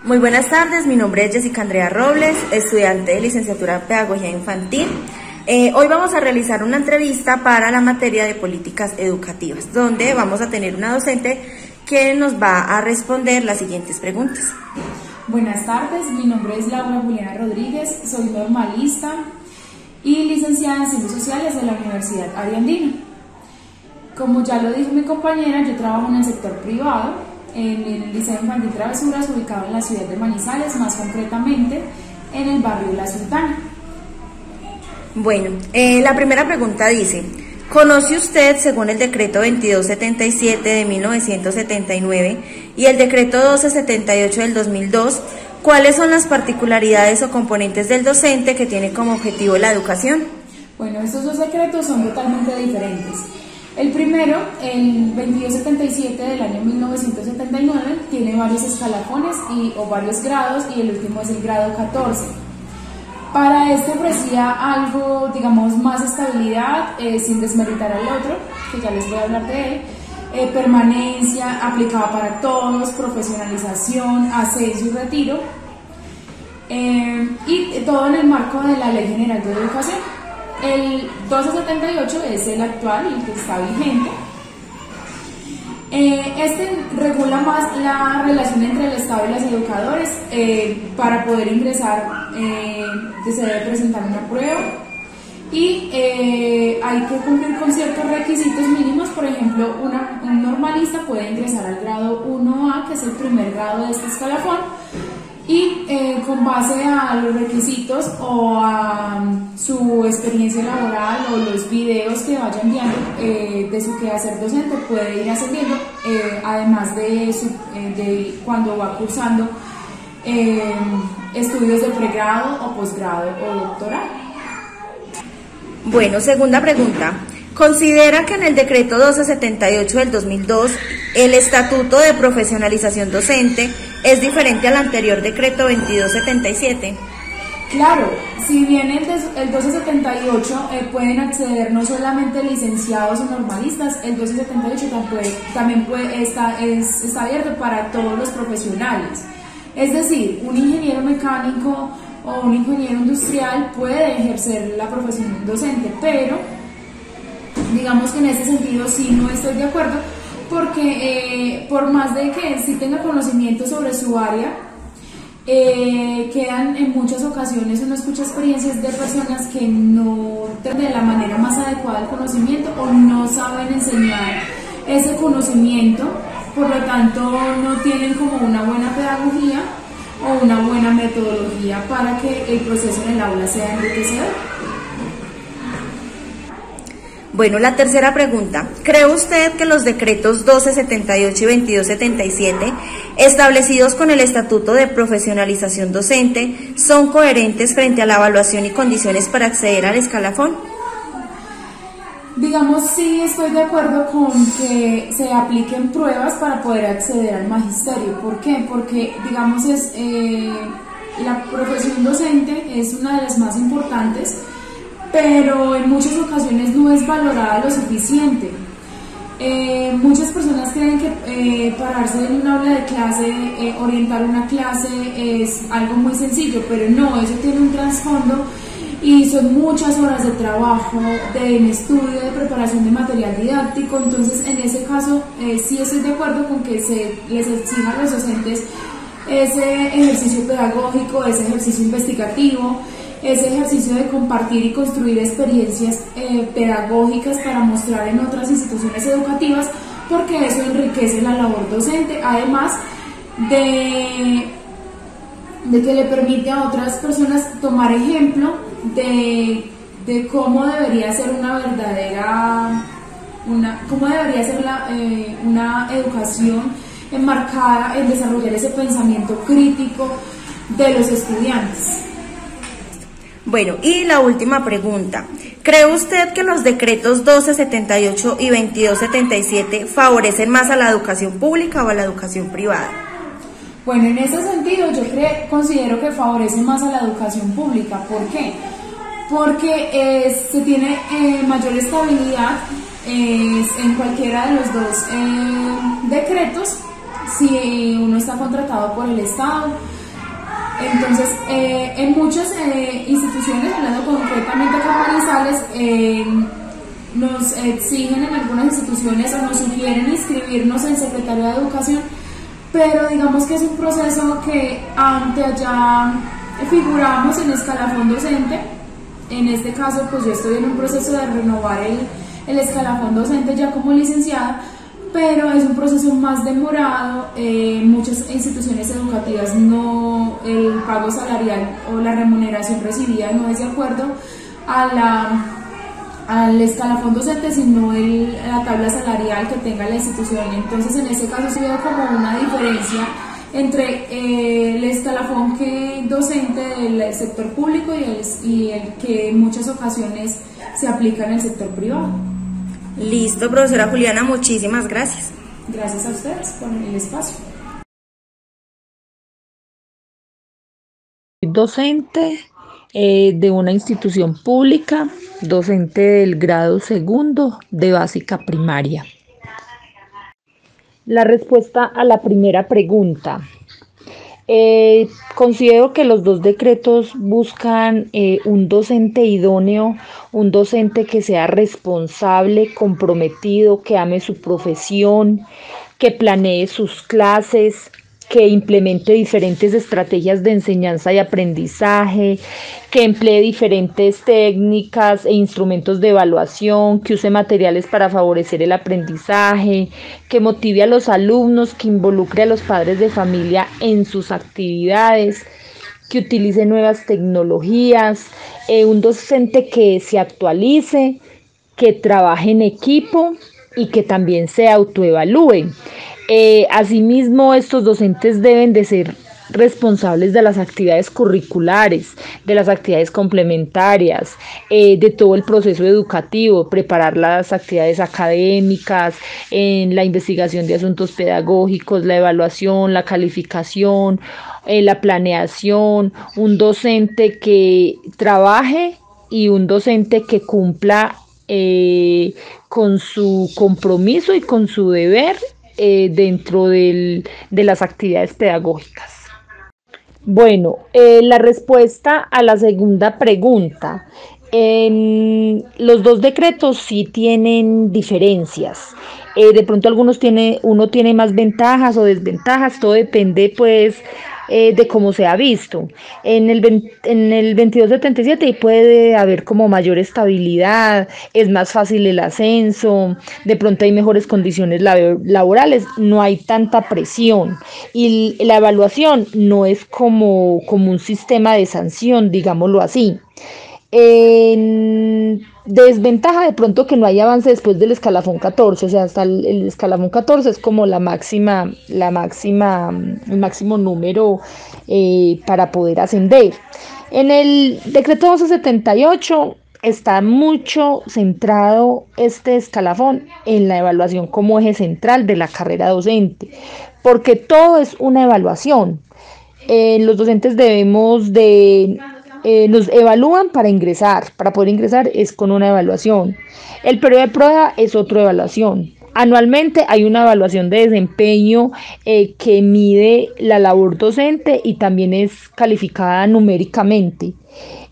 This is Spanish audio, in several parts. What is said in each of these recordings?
Muy buenas tardes, mi nombre es Jessica Andrea Robles, estudiante de licenciatura en Pedagogía Infantil. Hoy vamos a realizar una entrevista para la materia de políticas educativas, donde vamos a tener una docente que nos va a responder las siguientes preguntas. Buenas tardes, mi nombre es Laura Juliana Rodríguez, soy normalista y licenciada en Ciencias Sociales de la Universidad Ariandina. Como ya lo dijo mi compañera, yo trabajo en el sector privado, en el Liceo Infantil Travesuras, ubicado en la ciudad de Manizales, más concretamente en el barrio La Sultana. Bueno, la primera pregunta dice: ¿conoce usted, según el decreto 2277 de 1979 y el decreto 1278 del 2002, cuáles son las particularidades o componentes del docente que tiene como objetivo la educación? Bueno, estos dos decretos son totalmente diferentes. El primero, el 2277 del año 1979, tiene varios escalafones o varios grados, y el último es el grado 14. Para este ofrecía algo, digamos, más estabilidad, sin desmeritar al otro, que ya les voy a hablar de él, permanencia, aplicaba para todos, profesionalización, ascenso y retiro, y todo en el marco de la Ley General de Educación. El 1278 es el actual, el que está vigente. Este regula más la relación entre el Estado y los educadores. Para poder ingresar se debe presentar una prueba y hay que cumplir con ciertos requisitos mínimos. Por ejemplo, un normalista puede ingresar al grado 1A, que es el primer grado de este escalafón, y con base a los requisitos o a su experiencia laboral o los videos que vaya enviando de su quehacer docente, puede ir ascendiendo, además de cuando va cursando estudios de pregrado o posgrado o doctorado. Bueno, segunda pregunta. ¿Considera que en el decreto 1278 del 2002 el estatuto de profesionalización docente es diferente al anterior decreto 2277? Claro, si bien el 1278 pueden acceder no solamente licenciados o normalistas, el 1278 también está abierto para todos los profesionales. Es decir, un ingeniero mecánico o un ingeniero industrial puede ejercer la profesión docente, pero digamos que en ese sentido sí no estoy de acuerdo, porque por más de que sí tenga conocimiento sobre su área, quedan en muchas ocasiones, uno escucha experiencias de personas que no tienen de la manera más adecuada el conocimiento o no saben enseñar ese conocimiento, por lo tanto no tienen como una buena pedagogía o una buena metodología para que el proceso en el aula sea enriquecedor. Bueno, la tercera pregunta. ¿Cree usted que los decretos 1278 y 2277, establecidos con el Estatuto de Profesionalización Docente, son coherentes frente a la evaluación y condiciones para acceder al escalafón? Digamos, sí estoy de acuerdo con que se apliquen pruebas para poder acceder al magisterio. ¿Por qué? Porque, digamos, la profesión docente es una de las más importantes, pero en muchas ocasiones no es valorada lo suficiente. Muchas personas creen que pararse en un aula de clase, orientar una clase es algo muy sencillo, pero no, eso tiene un trasfondo y son muchas horas de trabajo, de estudio, de preparación de material didáctico. Entonces, en ese caso, sí estoy de acuerdo con que se les exija a los docentes ese ejercicio pedagógico, ese ejercicio investigativo, ese ejercicio de compartir y construir experiencias pedagógicas para mostrar en otras instituciones educativas, porque eso enriquece la labor docente, además de que le permite a otras personas tomar ejemplo de cómo debería ser una educación enmarcada en desarrollar ese pensamiento crítico de los estudiantes. Bueno, y la última pregunta. ¿Cree usted que los decretos 1278 y 2277 favorecen más a la educación pública o a la educación privada? Bueno, en ese sentido yo considero que favorece más a la educación pública. ¿Por qué? Porque se tiene mayor estabilidad en cualquiera de los dos decretos, si uno está contratado por el Estado. Entonces, en muchas instituciones, hablando concretamente acá en Manizales, nos exigen en algunas instituciones o nos sugieren inscribirnos en Secretaría de Educación, pero digamos que es un proceso que ante allá figuramos en escalafón docente. En este caso, pues yo estoy en un proceso de renovar el escalafón docente ya como licenciada, pero es un proceso más demorado. Muchas instituciones educativas el pago salarial o la remuneración recibida no es de acuerdo al escalafón docente, sino la tabla salarial que tenga la institución. Entonces, en ese caso, se ve como una diferencia entre el escalafón docente del sector público y el que en muchas ocasiones se aplica en el sector privado. Listo, profesora Juliana, muchísimas gracias. Gracias a ustedes por el espacio. Docente de una institución pública, docente del grado segundo de básica primaria. La respuesta a la primera pregunta. Considero que los dos decretos buscan un docente idóneo, un docente que sea responsable, comprometido, que ame su profesión, que planee sus clases, que implemente diferentes estrategias de enseñanza y aprendizaje, que emplee diferentes técnicas e instrumentos de evaluación, que use materiales para favorecer el aprendizaje, que motive a los alumnos, que involucre a los padres de familia en sus actividades, que utilice nuevas tecnologías, un docente que se actualice, que trabaje en equipo y que también se autoevalúe. Asimismo, estos docentes deben de ser responsables de las actividades curriculares, de las actividades complementarias, de todo el proceso educativo, preparar las actividades académicas, en la investigación de asuntos pedagógicos, la evaluación, la calificación, la planeación, un docente que trabaje y un docente que cumpla con su compromiso y con su deber dentro de las actividades pedagógicas. Bueno, la respuesta a la segunda pregunta. Los dos decretos sí tienen diferencias. De pronto uno tiene más ventajas o desventajas, todo depende pues de cómo se ha visto. En el 2277 puede haber como mayor estabilidad, es más fácil el ascenso, de pronto hay mejores condiciones laborales, no hay tanta presión y la evaluación no es como un sistema de sanción, digámoslo así. En desventaja de pronto que no hay avance después del escalafón 14, o sea, hasta el escalafón 14 es como el máximo número para poder ascender. En el decreto 1278 está mucho centrado este escalafón en la evaluación como eje central de la carrera docente, porque todo es una evaluación. Los docentes nos evalúan para ingresar. Para poder ingresar es con una evaluación. El periodo de prueba es otra evaluación. Anualmente hay una evaluación de desempeño que mide la labor docente y también es calificada numéricamente.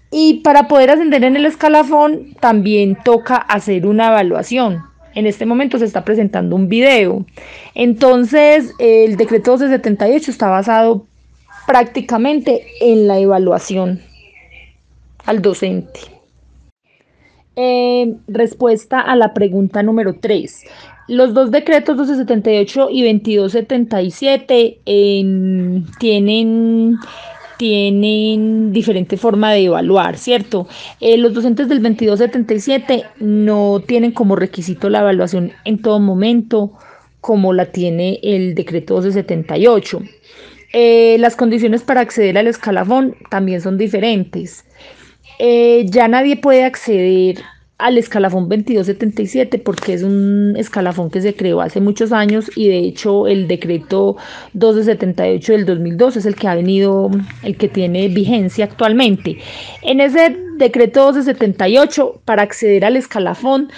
Y para poder ascender en el escalafón también toca hacer una evaluación. En este momento se está presentando un video. Entonces, el decreto 1278 está basado prácticamente en la evaluación al docente. Respuesta a la pregunta número 3. Los dos decretos 1278 y 2277 tienen diferente forma de evaluar, ¿cierto? Los docentes del 2277 no tienen como requisito la evaluación en todo momento como la tiene el decreto 1278. Las condiciones para acceder al escalafón también son diferentes. Ya nadie puede acceder al escalafón 2277 porque es un escalafón que se creó hace muchos años y de hecho el decreto 1278 del 2002 es el que tiene vigencia actualmente. En ese decreto 1278, para acceder al escalafón,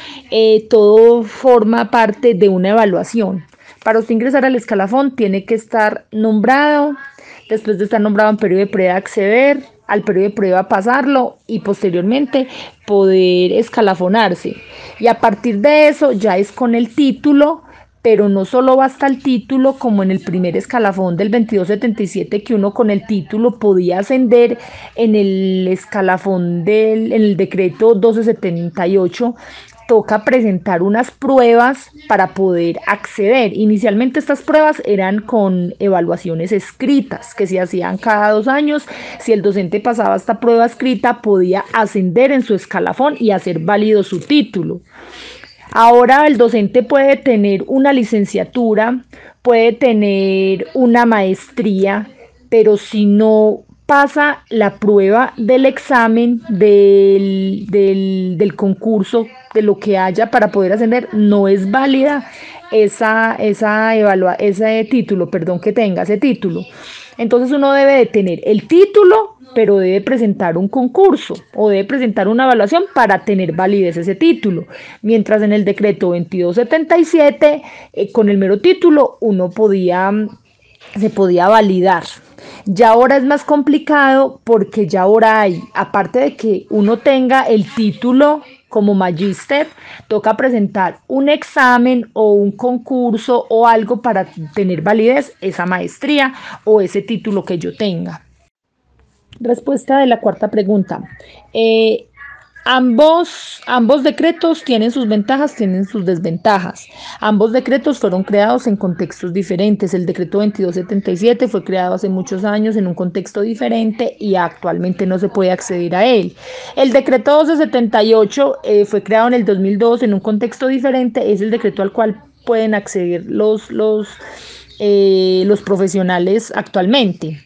todo forma parte de una evaluación. Para usted ingresar al escalafón tiene que estar nombrado, después de estar nombrado en periodo de prueba acceder, al periodo de prueba pasarlo y posteriormente poder escalafonarse. Y a partir de eso ya es con el título, pero no solo basta el título como en el primer escalafón del 2277, que uno con el título podía ascender. En el escalafón en el decreto 1278 toca presentar unas pruebas para poder acceder. Inicialmente estas pruebas eran con evaluaciones escritas que se hacían cada 2 años. Si el docente pasaba esta prueba escrita, podía ascender en su escalafón y hacer válido su título. Ahora el docente puede tener una licenciatura, puede tener una maestría, pero si no pasa la prueba del examen del concurso, de lo que haya para poder ascender, no es válida ese título, que tenga ese título. Entonces uno debe de tener el título, pero debe presentar un concurso o debe presentar una evaluación para tener validez ese título. Mientras en el decreto 2277, con el mero título, se podía validar. Ya ahora es más complicado porque ya ahora hay, aparte de que uno tenga el título como magíster, toca presentar un examen o un concurso o algo para tener validez esa maestría o ese título que yo tenga. Respuesta de la cuarta pregunta. Ambos decretos tienen sus ventajas, tienen sus desventajas. Ambos decretos fueron creados en contextos diferentes. El decreto 2277 fue creado hace muchos años en un contexto diferente y actualmente no se puede acceder a él. El decreto 1278 fue creado en el 2002 en un contexto diferente. Es el decreto al cual pueden acceder los profesionales actualmente.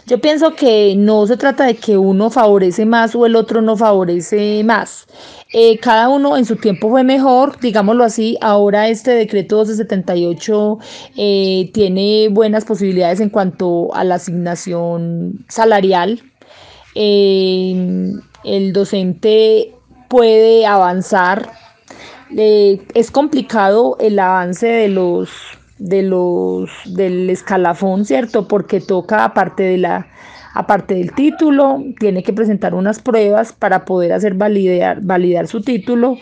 Yo pienso que no se trata de que uno favorece más o el otro no favorece más. Cada uno en su tiempo fue mejor, digámoslo así. Ahora este decreto 1278 tiene buenas posibilidades en cuanto a la asignación salarial. El docente puede avanzar. Es complicado el avance del escalafón, ¿cierto? Porque toca, aparte del título, tiene que presentar unas pruebas para poder hacer validar su título,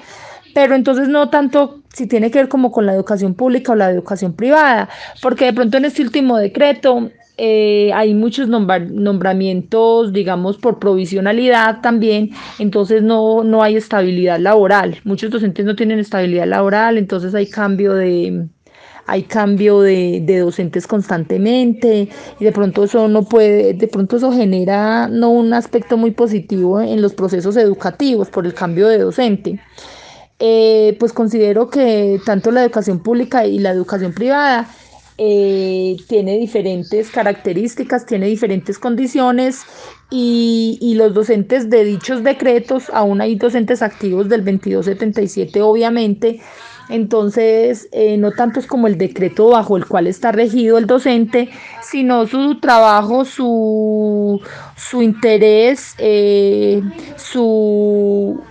pero entonces no tanto si tiene que ver como con la educación pública o la educación privada, porque de pronto en este último decreto hay muchos nombramientos, digamos, por provisionalidad también, entonces no hay estabilidad laboral. Muchos docentes no tienen estabilidad laboral, entonces hay cambio de docentes constantemente y de pronto eso genera no un aspecto muy positivo en los procesos educativos por el cambio de docente. Pues considero que tanto la educación pública y la educación privada tiene diferentes características, tiene diferentes condiciones y los docentes de dichos decretos, aún hay docentes activos del 2277 obviamente. Entonces, no tanto es como el decreto bajo el cual está regido el docente, sino su trabajo, su interés, su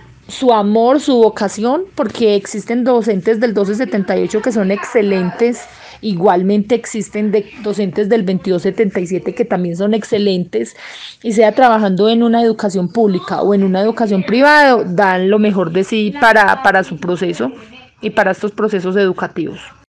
amor, su vocación, porque existen docentes del 1278 que son excelentes. Igualmente existen docentes del 2277 que también son excelentes y sea trabajando en una educación pública o en una educación privada, dan lo mejor de sí para su proceso y para estos procesos educativos.